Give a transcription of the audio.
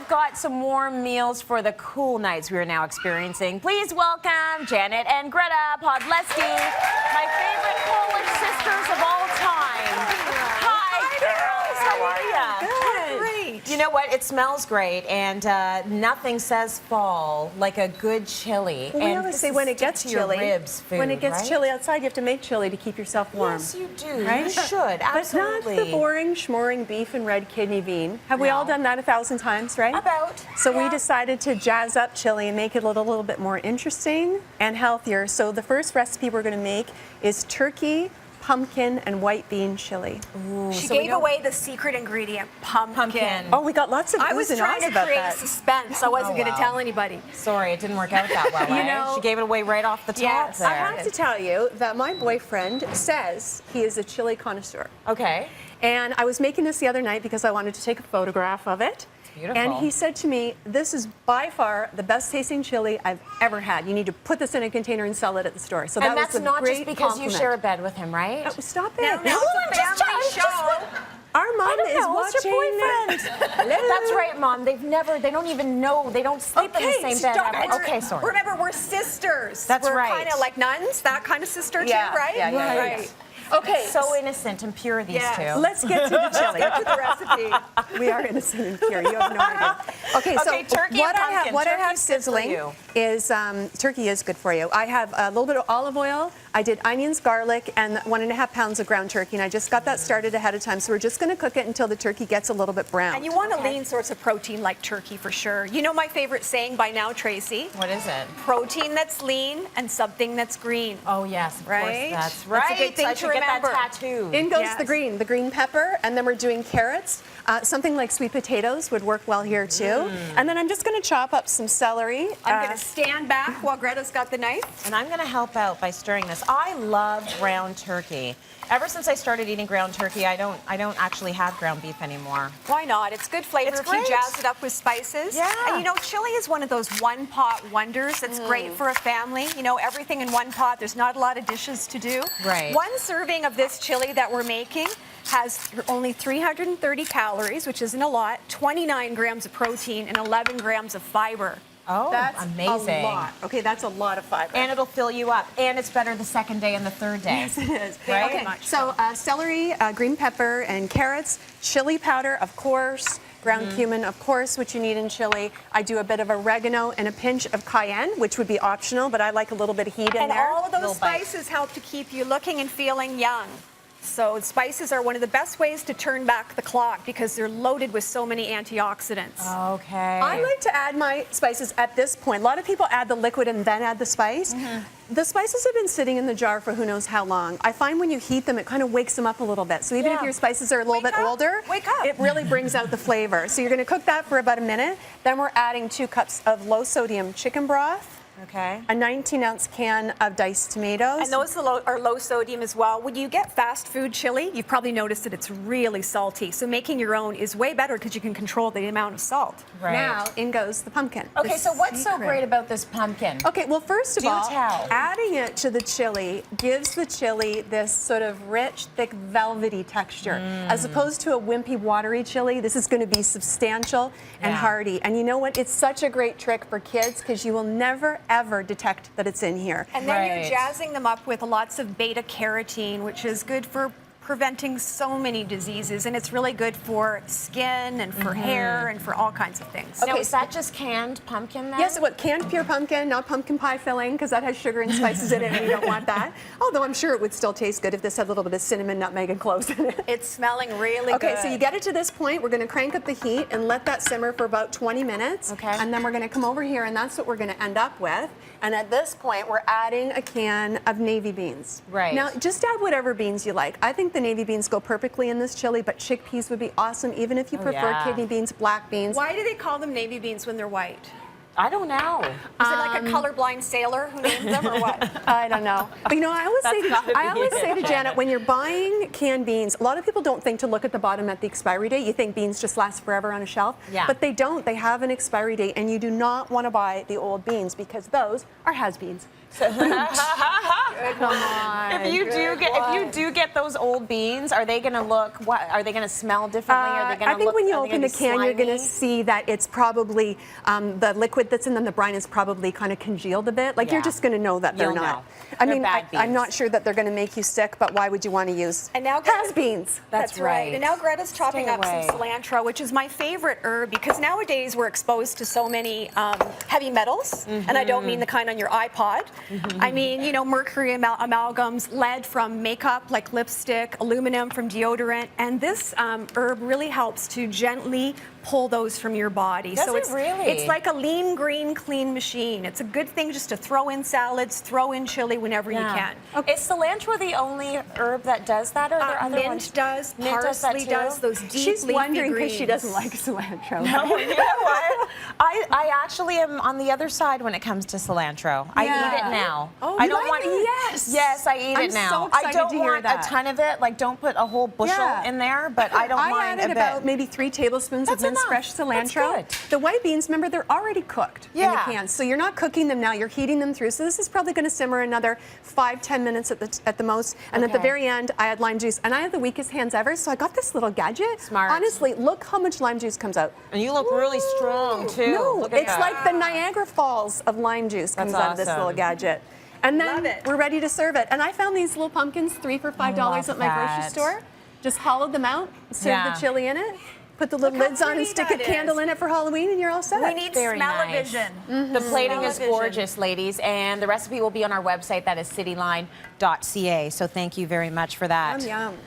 I've got some warm meals for the cool nights we are now experiencing. Please welcome Janet and Greta Podleski, my favorite Polish sisters of all time. Hi, girls. How are you? Good. Great. You know what? It smells great, and nothing says fall like a good chili. Well, we always say when it gets chilly, ribs food, when it gets right? chilly outside, you have to make chili to keep yourself warm. Yes, you do. Right? You should, absolutely. But not the boring, schmoring beef and red kidney bean. Have we all done that 1,000 times, right? About. So yeah. we decided to jazz up chili and make it a little bit more interesting and healthier. So the first recipe we're going to make is turkey, pumpkin, and white bean chili. Ooh, She so we gave don't- away the secret ingredient, pumpkin. Oh, we got lots of I was oohs and trying ahs to about create that. suspense. I wasn't Oh, going to wow. tell anybody. Sorry, it didn't work out that well. You eh? know- She gave it away right off the top Yes, there. I have to tell you that my boyfriend says he is a chili connoisseur. Okay. And I was making this the other night because I wanted to take a photograph of it. Beautiful. And he said to me, this is by far the best tasting chili I've ever had. You need to put this in a container and sell it at the store. So And that that's was a not great just because compliment. you share a bed with him, right? Stop it. No, No, it's a I'm family show. Our mom I don't is know. What's watching. your boyfriend? Hello? That's right, Mom. They don't even know. They don't sleep in the same bed. stop ever. it. Okay, sorry. Remember, we're sisters. That's we're right. kind of like nuns, that kind of sister Yeah, too, right? yeah, yeah, yeah, Right. yeah. Okay, So innocent and pure, these Yes. two. let's get to the chili. Get to the recipe. We are innocent and pure. You have no idea. Okay, so Okay, turkey what and I have, pumpkin. what I have Turkey's good for sizzling you. is turkey is good for you. I have a little bit of olive oil. I did onions, garlic, and 1.5 pounds of ground turkey, and I just got that started ahead of time. So we're just going to cook it until the turkey gets a little bit brown. And you want a lean source of protein like turkey for sure. You know my favorite saying by now, Tracy? What is it? Protein that's lean and something that's green. Oh, yes, of Right? course. That's That's a right. good thing I to should get remember. that tattooed. In goes Yes. the green pepper, and then we're doing carrots. Something like sweet potatoes would work well here too. And then I'm just going to chop up some celery. I'm going to stand back while Greta's got the knife. And I'm going to help out by stirring this. I love ground turkey. Ever since I started eating ground turkey, I don't actually have ground beef anymore. Why not? It's good flavor It's if you great. jazz it up with spices. Yeah. And you know, chili is one of those one-pot wonders that's great for a family. You know, everything in one pot. There's not a lot of dishes to do. Right. One serving of this chili that we're making has only 330 calories, which isn't a lot, 29 grams of protein, and 11 grams of fiber. Oh, That's amazing. a lot. Okay, that's a lot of fiber. And it'll fill you up. And it's better the second day and the third day. Yes, it is. Right? Okay, Much so celery, green pepper, and carrots, chili powder, of course, ground cumin, of course, which you need in chili. I do a bit of oregano and a pinch of cayenne, which would be optional, but I like a little bit of heat in And there. all of those Little bite. spices help to keep you looking and feeling young. So spices are one of the best ways to turn back the clock because they're loaded with so many antioxidants. Okay. I like to add my spices at this point. A lot of people add the liquid and then add the spice. The spices have been sitting in the jar for who knows how long. I find when you heat them, it kind of wakes them up a little bit. So even if Yeah. your spices are a little Wake bit up. older, Wake up. it really brings out the flavor. So you're going to cook that for about a minute. Then we're adding 2 cups of low sodium chicken broth, Okay. a 19-ounce can of diced tomatoes. And those are low sodium as well. When you get fast food chili, you've probably noticed that it's really salty. So making your own is way better because you can control the amount of salt. Right. Now in goes the pumpkin. Okay, The so what's so secret. great about this pumpkin? Okay, well, first of Do all, tell. adding it to the chili gives the chili this sort of rich, thick, velvety texture. As opposed to a wimpy, watery chili, this is going to be substantial and Yeah. hearty. And you know what? It's such a great trick for kids because you will never, ever detect that it's in here. And then Right. you're jazzing them up with lots of beta carotene, which is good for preventing so many diseases, and it's really good for skin and for hair and for all kinds of things. Now, Okay, is that just canned pumpkin then? Yes, what canned pure pumpkin, not pumpkin pie filling, because that has sugar and spices in it, and you don't want that. Although I'm sure it would still taste good if this had a little bit of cinnamon, nutmeg, and cloves in it. It's smelling really Okay, good. so you get it to this point, we're gonna crank up the heat and let that simmer for about 20 minutes. Okay. And then we're gonna come over here and that's what we're gonna end up with. And at this point, we're adding a can of navy beans. Right. Now, just add whatever beans you like. I think the navy beans go perfectly in this chili, but chickpeas would be awesome, even if you prefer yeah. kidney beans, black beans. Why do they call them navy beans when they're white? I don't know. Is it like a colorblind sailor who named them or what? I don't know. But you know, I always That's gotta be say to it. Janet, when you're buying canned beans, a lot of people don't think to look at the bottom at the expiry date. You think beans just last forever on a shelf. Yeah. But they don't. They have an expiry date, and you do not want to buy the old beans because those are has-beens. Come on. If you do get those old beans, are they going to look? What are they going to smell differently? Are they going to I think look? when you are they open gonna the be can, you're going to slimy? see that it's probably the liquid that's in them, the brine is probably kind of congealed a bit. Like Yeah. you're just going to know that they're You'll not. know. I They're mean, bad I'm not beans. sure that they're going to make you sick, but why would you want to use And now has beans? That's right. And now Greta's chopping Stay up away. some cilantro, which is my favorite herb because nowadays we're exposed to so many heavy metals, and I don't mean the kind on your iPod. I mean, you know, mercury amalgams, lead from makeup like lipstick, aluminum from deodorant, and this herb really helps to gently pull those from your body. Does so it it's really? It's like a lean, green, clean machine. It's a good thing just to throw in salads, throw in chili whenever you can. Is cilantro the only herb that does that, or are there other Mint ones? does, Mint does that parsley too? does, those deep She's leafy wondering because greens. she doesn't like cilantro. No, you know what? I actually am on the other side when it comes to cilantro. I Yeah. eat it now. Oh, I you don't like want it? Yes. Yes, I eat I'm it now. so I excited don't to hear want that. a ton of it. Like, don't put a whole bushel Yeah. in there, but I don't I mind added a about bit. maybe 3 tablespoons That's of minced enough. fresh cilantro. That's good. The white beans, remember, they're already cooked in Yeah. the can, so you're not cooking them now. You're heating them through. So this is probably going to simmer another 5-10 minutes at the most. And at the Okay. very end, I add lime juice, and I have the weakest hands ever, so I got this little gadget. Smart. Honestly, look how much lime juice comes out. And you look really strong too. No, Look at it's that. like the Niagara Falls of lime juice comes That's out of this awesome. little gadget. And then Love it. we're ready to serve it. And I found these little pumpkins, 3 for $5 love at my grocery that. store. Just hollowed them out, serve Yeah. the chili in it, put the little Look how lids on and pretty stick a that candle is. in it for Halloween and you're all set. We need Very nice. smell-o-vision. The plating is Smell-o-vision. gorgeous, ladies, and the recipe will be on our website. That is cityline.ca. So thank you very much for that. Yum, yum.